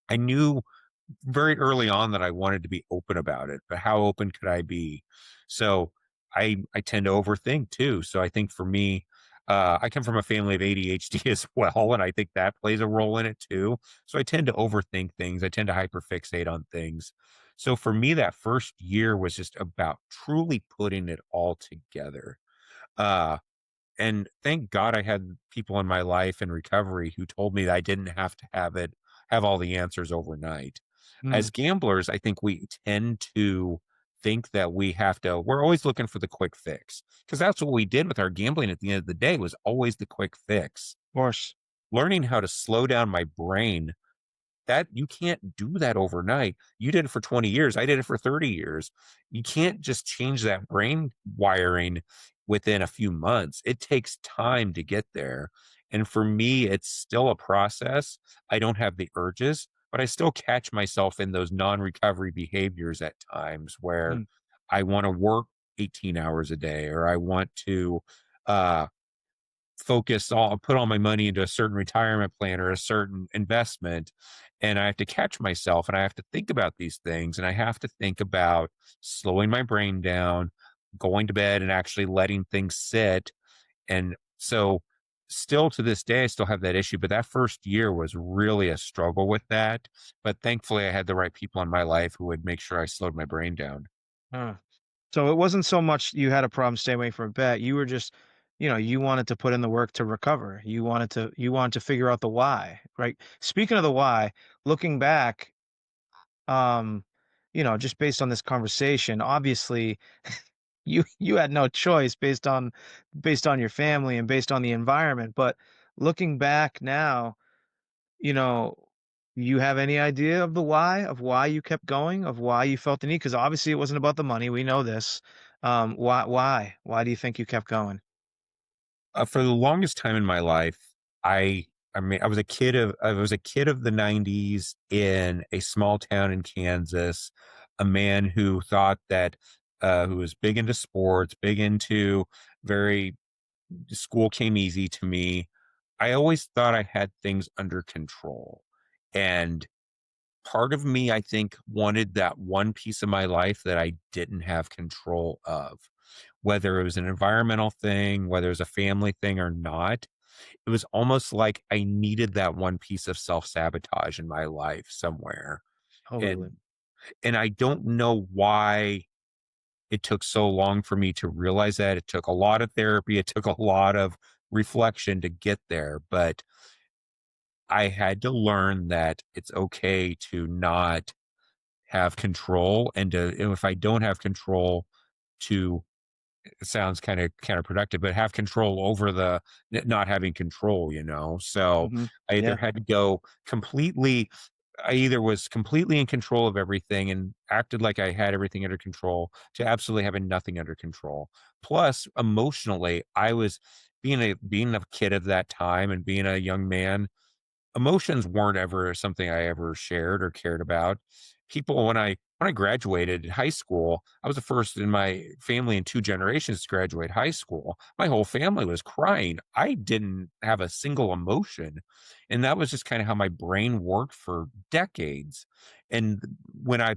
I knew very early on that I wanted to be open about it, but how open could I be? So I tend to overthink too. So I think for me, I come from a family of ADHD as well, and I think that plays a role in it too. So I tend to overthink things. I tend to hyperfixate on things. So for me, that first year was just about truly putting it all together. Uh, and thank God I had people in my life in recovery who told me that I didn't have to have all the answers overnight. Mm, As gamblers, I think we tend to think that we're always looking for the quick fix, because that's what we did with our gambling at the end of the day, was always the quick fix. of course. Learning how to slow down my brain, that you can't do that overnight. You did it for 20 years. I did it for 30 years. You can't just change that brain wiring within a few months. It takes time to get there. And for me, it's still a process. I don't have the urges, but I still catch myself in those non-recovery behaviors at times where Mm, I want to work 18 hours a day, or I want to uh put all my money into a certain retirement plan or a certain investment. And I have to catch myself, and I have to think about these things, and I have to think about slowing my brain down, going to bed and actually letting things sit. And so still to this day, I still have that issue, but that first year was really a struggle with that. But thankfully I had the right people in my life who would make sure I slowed my brain down. huh. So it wasn't so much you had a problem staying away from a bet. You were just, you wanted to put in the work to recover. You wanted to figure out the why, right? Speaking of the why, looking back, um, just based on this conversation, obviously you had no choice based on your family and based on the environment. But looking back now, you know, you have any idea of why you kept going, of why you felt the need? Because obviously it wasn't about the money. We know this. Why do you think you kept going? For the longest time in my life, I was a kid of the '90s in a small town in Kansas, a man who thought that who was big into sports, big into very school came easy to me. I always thought I had things under control. And part of me, I think, wanted that one piece of my life that I didn't have control of, whether it was an environmental thing, whether it was a family thing or not. It was almost like I needed that one piece of self-sabotage in my life somewhere. Totally. And I don't know why it took so long for me to realize that. It took a lot of therapy, it took a lot of reflection to get there, but I had to learn that it's okay to not have control, and if I don't have control, to it sounds kind of counterproductive, but have control over the not having control, you know? So Hmm. I either Yeah. had to go completely, I either was completely in control of everything and acted like I had everything under control, to absolutely having nothing under control. Plus, emotionally, I was being a kid of that time and being a young man. Emotions weren't ever something I ever shared or cared about. People, when I when I graduated high school, I was the first in my family in 2 generations to graduate high school. My whole family was crying. I didn't have a single emotion, and that was just kinda how my brain worked for decades. And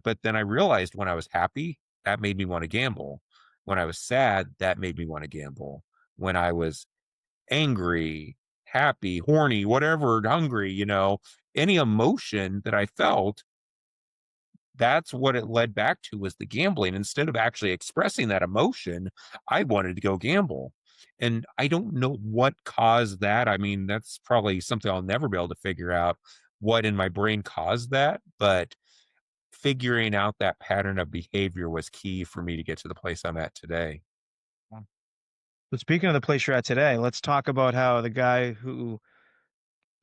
but then I realized when I was happy, that made me wanna gamble. When I was sad, that made me wanna gamble. When I was angry, happy, horny, whatever, hungry, any emotion that I felt, that's what it led back to was the gambling. Instead of actually expressing that emotion, I wanted to go gamble. And I don't know what caused that. I mean, that's probably something I'll never be able to figure out what in my brain caused that, but figuring out that pattern of behavior was key for me to get to the place I'm at today. So speaking of the place you're at today, let's talk about how the guy who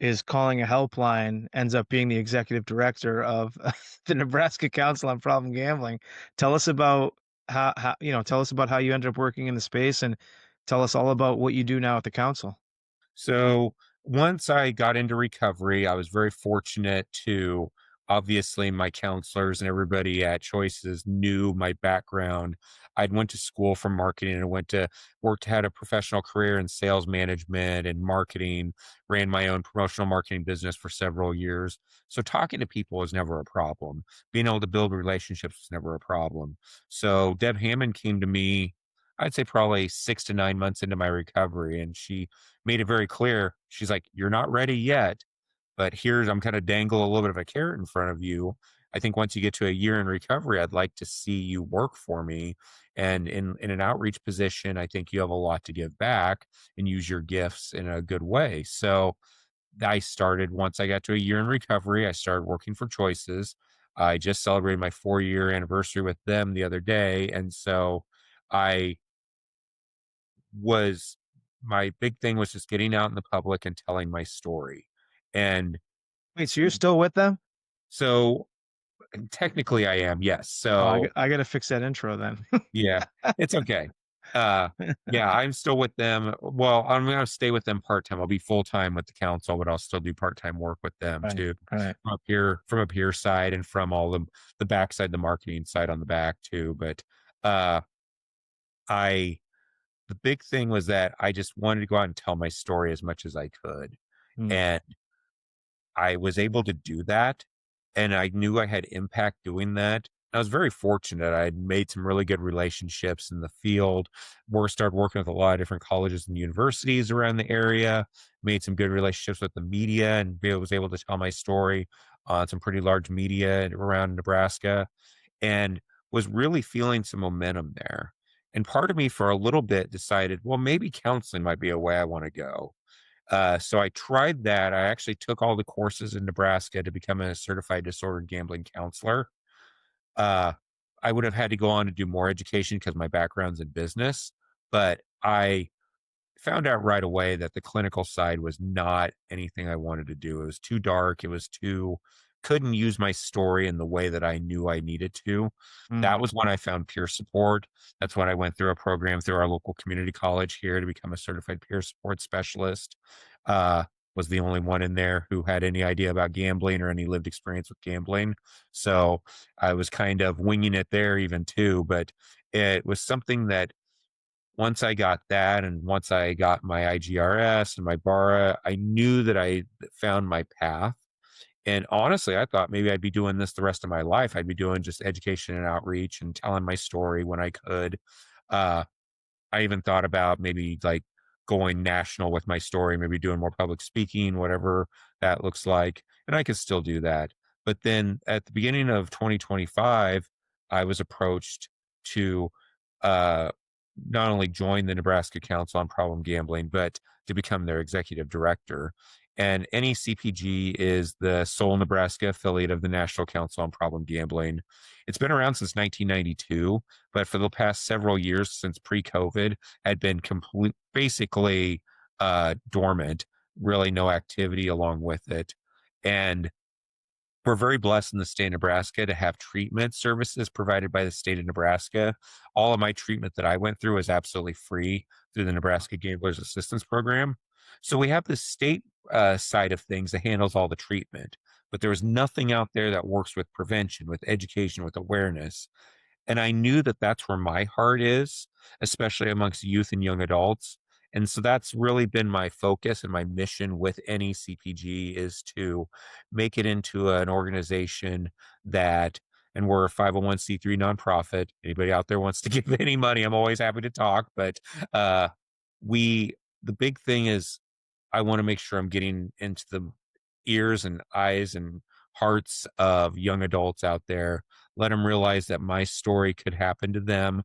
is calling a helpline ends up being the executive director of the Nebraska Council on Problem Gambling. Tell us about tell us about how you ended up working in the space and tell us all about what you do now at the council. So once I got into recovery, I was very fortunate to obviously my counselors and everybody at Choices knew my background. I'd went to school for marketing and had a professional career in sales management and marketing, ran my own promotional marketing business for several years. So talking to people was never a problem. Being able to build relationships was never a problem. So Deb Hammond came to me, I'd say probably 6 to 9 months into my recovery, and she made it very clear. She's like, "You're not ready yet, but I'm kind of dangle a little bit of a carrot in front of you. I think once you get to a year in recovery, I'd like to see you work for me. And in an outreach position, I think you have a lot to give back and use your gifts in a good way." So I started once I got to a year in recovery, I started working for Choices. I just celebrated my 4-year anniversary with them the other day. And so I was my big thing was just getting out in the public and telling my story. And Wait, so you're still with them? so and technically I am, yes. Oh, So I got to fix that intro then. yeah, it's okay. Uh yeah, I'm still with them. Well, I'm gonna stay with them part-time. I'll be full-time with the council, but I'll still do part-time work with them Right, too. right. From up here side and from all the backside, the marketing side on the back too. But uh I the big thing was that I just wanted to go out and tell my story as much as I could. Mm, And I was able to do that, and I knew I had impact doing that. I was very fortunate. I had made some really good relationships in the field, started working with a lot of different colleges and universities around the area, made some good relationships with the media, and was able to tell my story on some pretty large media around Nebraska, and was really feeling some momentum there. And part of me for a little bit decided, well, maybe counseling might be a way I want to go. So I tried that. I actually took all the courses in Nebraska to become a certified disordered gambling counselor. Uh, I would have had to go on to do more education because my background's in business, but I found out right away that the clinical side was not anything I wanted to do. It was too dark. It was too couldn't use my story in the way that I knew I needed to. mm. That was when I found peer support. That's when I went through a program through our local community college here to become a certified peer support specialist. Uh, was the only one in there who had any idea about gambling or any lived experience with gambling. So I was kind of winging it there even too, but it was something that once I got that and once I got my IGRS and my BARA, I knew that I found my path. And honestly, I thought maybe I'd be doing this the rest of my life. I'd be doing just education and outreach and telling my story when I could. Uh, I even thought about maybe like going national with my story, maybe doing more public speaking, whatever that looks like. And I could still do that. But then at the beginning of 2025, I was approached to uh, not only join the Nebraska Council on Problem Gambling, but to become their executive director. And NECPG is the sole Nebraska affiliate of the National Council on Problem Gambling. It's been around since 1992, but for the past several years since pre-COVID had been basically dormant, really no activity along with it. And we're very blessed in the state of Nebraska to have treatment services provided by the state of Nebraska. All of my treatment that I went through is absolutely free through the Nebraska Gamblers Assistance Program. So we have the state side of things that handles all the treatment, but there was nothing out there that works with prevention, with education, with awareness. And I knew that that's where my heart is, especially amongst youth and young adults. And so that's really been my focus and my mission with any CPG is to make it into an organization that, and we're a 501c3 nonprofit. Anybody out there wants to give any money, I'm always happy to talk. But uh, we, the big thing is I want to make sure I'm getting into the ears and eyes and hearts of young adults out there. Let them realize that my story could happen to them,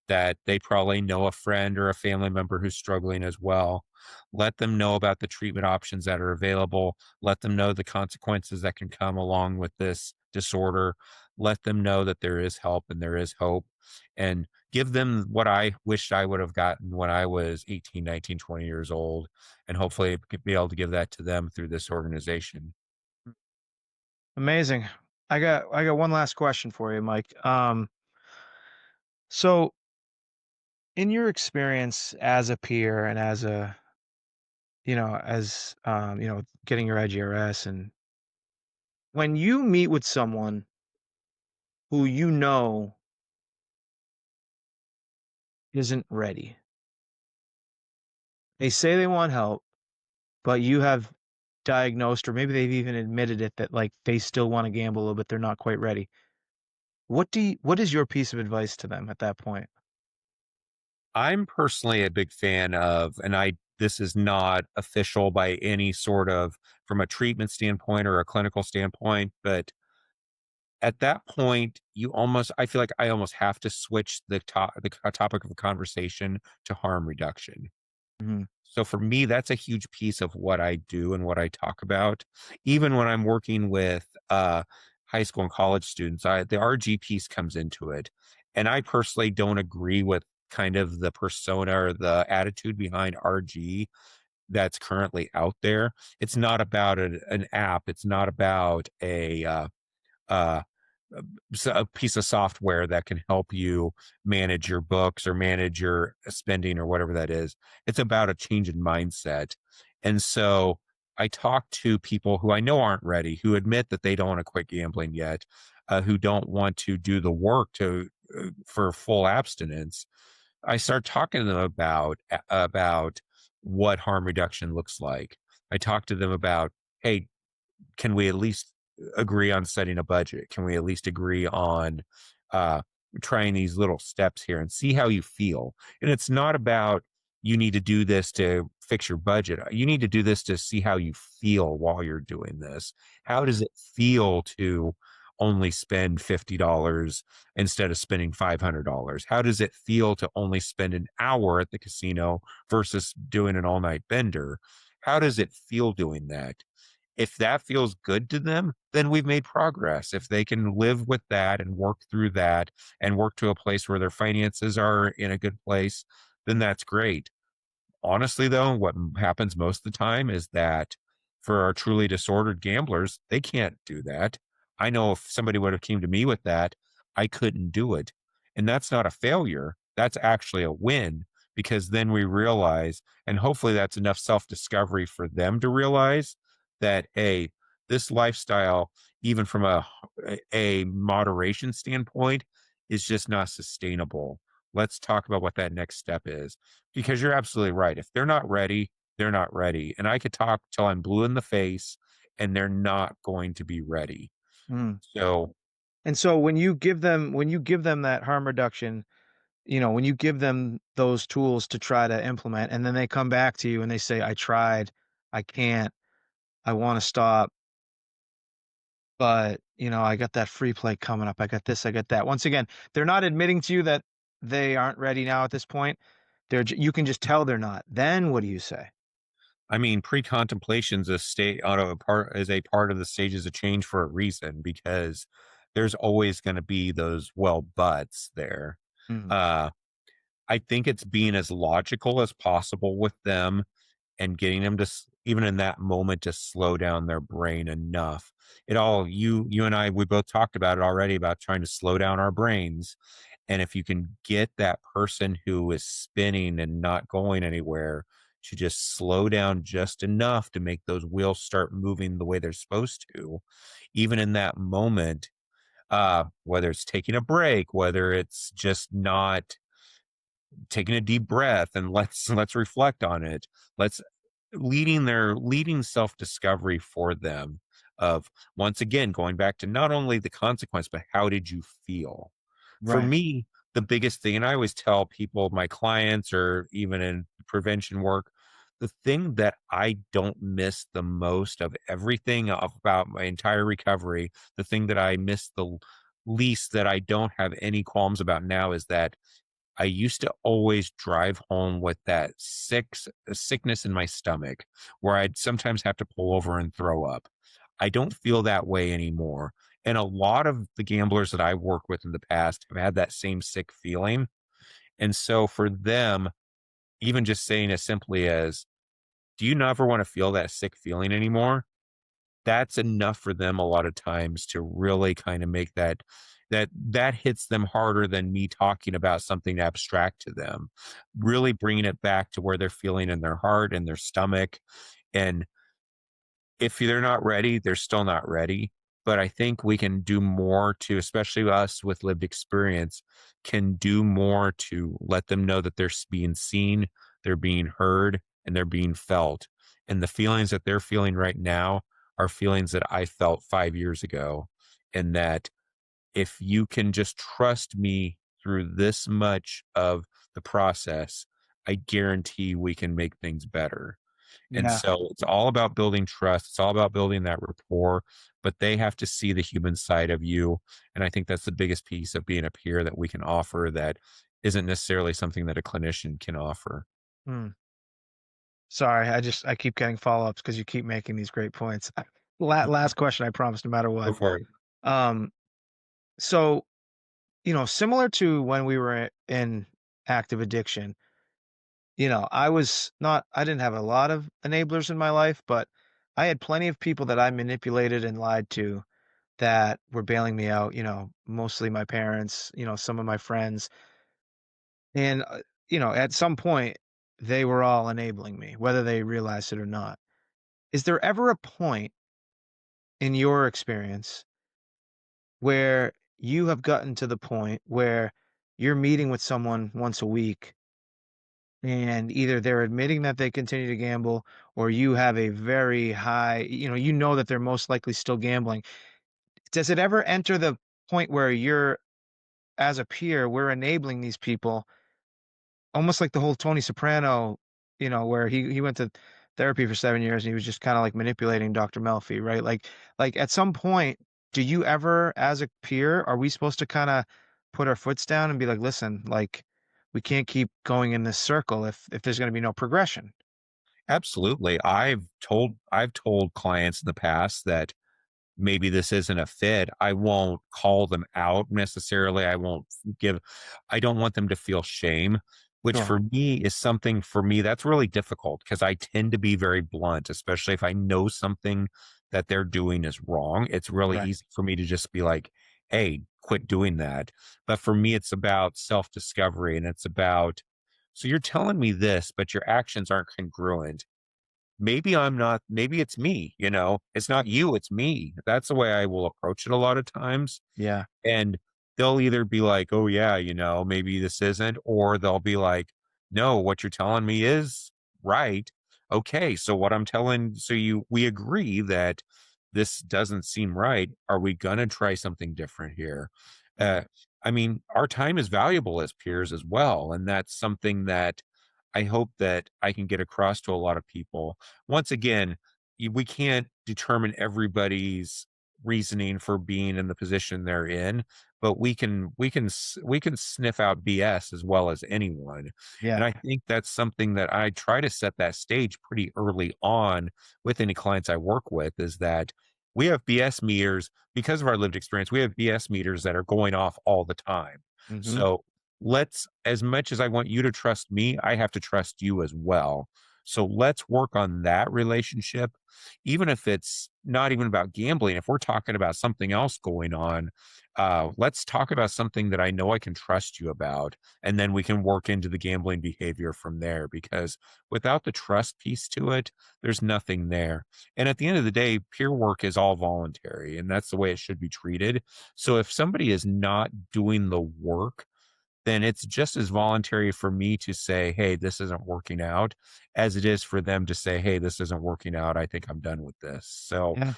that they probably know a friend or a family member who's struggling as well. Let them know about the treatment options that are available. Let them know the consequences that can come along with this disorder. Let them know that there is help and there is hope. And give them what I wished I would have gotten when I was 18, 19, 20 years old, and hopefully be able to give that to them through this organization. Amazing. I got one last question for you, Mike. So in your experience as a peer and as a, getting your IGRS, and when you meet with someone who isn't ready, they say they want help, but you have diagnosed, or maybe they've even admitted it, that like they still want to gamble a little bit, they're not quite ready. What is your piece of advice to them at that point? I'm personally a big fan of, and this is not official by any sort of from a treatment standpoint or a clinical standpoint, but at that point, I feel like I almost have to switch the topic of the conversation to harm reduction. Mhm. So for me, that's a huge piece of what I do and what I talk about. Even when I'm working with high school and college students, the RG piece comes into it. And I personally don't agree with kind of the persona or the attitude behind RG that's currently out there. It's not about an app. It's not about uh, a piece of software that can help you manage your books or manage your spending or whatever that is. It's about a change in mindset. And so I talk to people who I know aren't ready, who admit that they don't want to quit gambling yet, who don't want to do the work for full abstinence. I start talking to them about what harm reduction looks like. I talk to them about, hey, can we at least agree on setting a budget? Can we at least agree on uh, trying these little steps here and see how you feel? And it's not about you need to do this to fix your budget. You need to do this to see how you feel while you're doing this. How does it feel to only spend $50 instead of spending $500? How does it feel to only spend an hour at the casino versus doing an all night bender? How does it feel doing that? If that feels good to them, then we've made progress. If they can live with that and work through that and work to a place where their finances are in a good place, then that's great. Honestly, though, what happens most of the time is that for our truly disordered gamblers, they can't do that. I know if somebody would have came to me with that, I couldn't do it. And that's not a failure. That's actually a win because then we realize, and hopefully that's enough self-discovery for them to realize that, hey, this lifestyle, even from a moderation standpoint, is just not sustainable. Let's talk about what that next step is because you're absolutely right. If they're not ready, they're not ready. And I could talk till I'm blue in the face and they're not going to be ready. Mm. So, And so when you give them that harm reduction, when you give them those tools to try to implement, and then they come back to you and they say, I tried, I can't, I want to stop, but I got that free play coming up. I got this, I got that. Once again, they're not admitting to you that they aren't ready now at this point. You can just tell they're not. Then what do you say? I mean, pre-contemplation's a state on a part is a part of the stages of change for a reason because there's always going to be those well buts there. Mm, Uh, I think it's being as logical as possible with them and getting them to even in that moment to slow down their brain enough. You and I we both talked about it already about trying to slow down our brains. And if you can get that person who is spinning and not going anywhere to just slow down just enough to make those wheels start moving the way they're supposed to, even in that moment, whether it's taking a break, whether it's just not taking a deep breath and let's reflect on it. Let's leading self-discovery for them of, once again, going back to not only the consequence, but how did you feel? For Right. me, the biggest thing, and I always tell people, my clients, or even in prevention work, the thing that I don't miss the most of everything about my entire recovery, the thing that I miss the least, that I don't have any qualms about now, is that I used to always drive home with that sickness in my stomach where I'd sometimes have to pull over and throw up. I don't feel that way anymore. And a lot of the gamblers that I've worked with in the past have had that same sick feeling. And so for them, even just saying as simply as, do you never want to feel that sick feeling anymore? That's enough for them a lot of times to really kind of make that hits them harder than me talking about something abstract to them, really bringing it back to where they're feeling in their heart and their stomach. And if they're not ready, they're still not ready. But I think we can do more to, especially us with lived experience, can do more to let them know that they're being seen, they're being heard, and they're being felt. And the feelings that they're feeling right now are feelings that I felt 5 years ago. And that if you can just trust me through this much of the process, I guarantee we can make things better. And Yeah. so it's all about building trust. It's all about building that rapport, but they have to see the human side of you. And I think that's the biggest piece of being a peer that we can offer that isn't necessarily something that a clinician can offer. Hmm. Sorry, I keep getting follow-ups because you keep making these great points. Last question, I promise, no matter Go what. for it. Um, so, similar to when we were in active addiction, I didn't have a lot of enablers in my life, but I had plenty of people that I manipulated and lied to that were bailing me out, mostly my parents, some of my friends. And, at some point, they were all enabling me, whether they realized it or not. Is there ever a point in your experience where you have gotten to the point where you're meeting with someone once a week and either they're admitting that they continue to gamble or you have a very high, that they're most likely still gambling? Does it ever enter the point where you're, as a peer, we're enabling these people, almost like the whole Tony Soprano, where he went to therapy for 7 years and he was just kinda, like, manipulating Dr. Melfi, right? Like, at some point, do you ever, as a peer, are we supposed to kinda put our foots down and be like, "Listen, like, we can't keep going in this circle if there's gonna be no progression." Absolutely. I've told clients in the past that maybe this isn't a fit. I won't call them out necessarily. I don't want them to feel shame, which Sure. for me is something, for me that's really difficult because I tend to be very blunt, especially if I know something that they're doing is wrong. It's really Right. easy for me to just be like, hey, quit doing that. But for me, it's about self discovery, and it's about, so you're telling me this, but your actions aren't congruent. Maybe I'm not, maybe it's me, it's not you, it's me. That's the way I will approach it a lot of times. Yeah. And they'll either be like, oh yeah, maybe this isn't, or they'll be like, no, what you're telling me is right. Okay, so we agree that this doesn't seem right. Are we gonna try something different here? uh I mean, our time is valuable as peers as well, and that's something that I hope that I can get across to a lot of people. Once again, we can't determine everybody's reasoning for being in the position they're in, but we can sniff out BS as well as anyone. And Yeah. I think that's something that I try to set that stage pretty early on with any clients I work with, is that we have BS meters because of our lived experience. We have BS meters that are going off all the time. Mhm. So, as much as I want you to trust me, I have to trust you as well. So let's work on that relationship, even if it's not even about gambling. If we're talking about something else going on, let's talk about something that I know I can trust you about, and then we can work into the gambling behavior from there. Because without the trust piece to it, there's nothing there. And at the end of the day, peer work is all voluntary, and that's the way it should be treated. So if somebody is not doing the work, then it's just as voluntary for me to say, "Hey, this isn't working out," as it is for them to say, "Hey, this isn't working out. I think I'm done with this." So Yeah.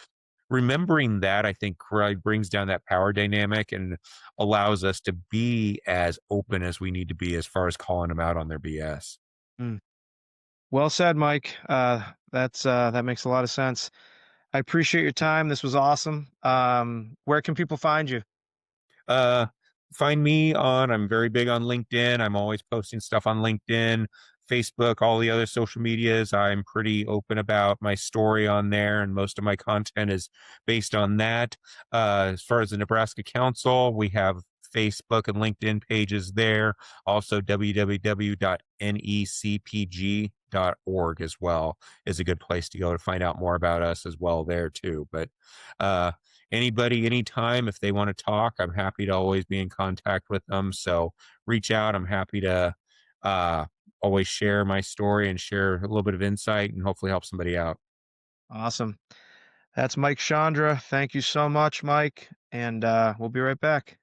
remembering that, I think, brings down that power dynamic and allows us to be as open as we need to be as far as calling them out on their BS. Mm. Well said, Mike. That makes a lot of sense. I appreciate your time. This was awesome. Where can people find you? Uh, find me on I'm very big on LinkedIn. I'm always posting stuff on LinkedIn, Facebook, all the other social medias. I'm pretty open about my story on there, and most of my content is based on that. As far as the Nebraska Council, we have Facebook and LinkedIn pages there. Also, www.necpg.org as well is a good place to go to find out more about us as well there too. But uh, anybody, anytime, if they want to talk, I'm happy to always be in contact with them. So reach out. I'm happy to uh, always share my story and share a little bit of insight and hopefully help somebody out. Awesome. That's Mike Sciandra. Thank you so much, Mike. And we'll be right back.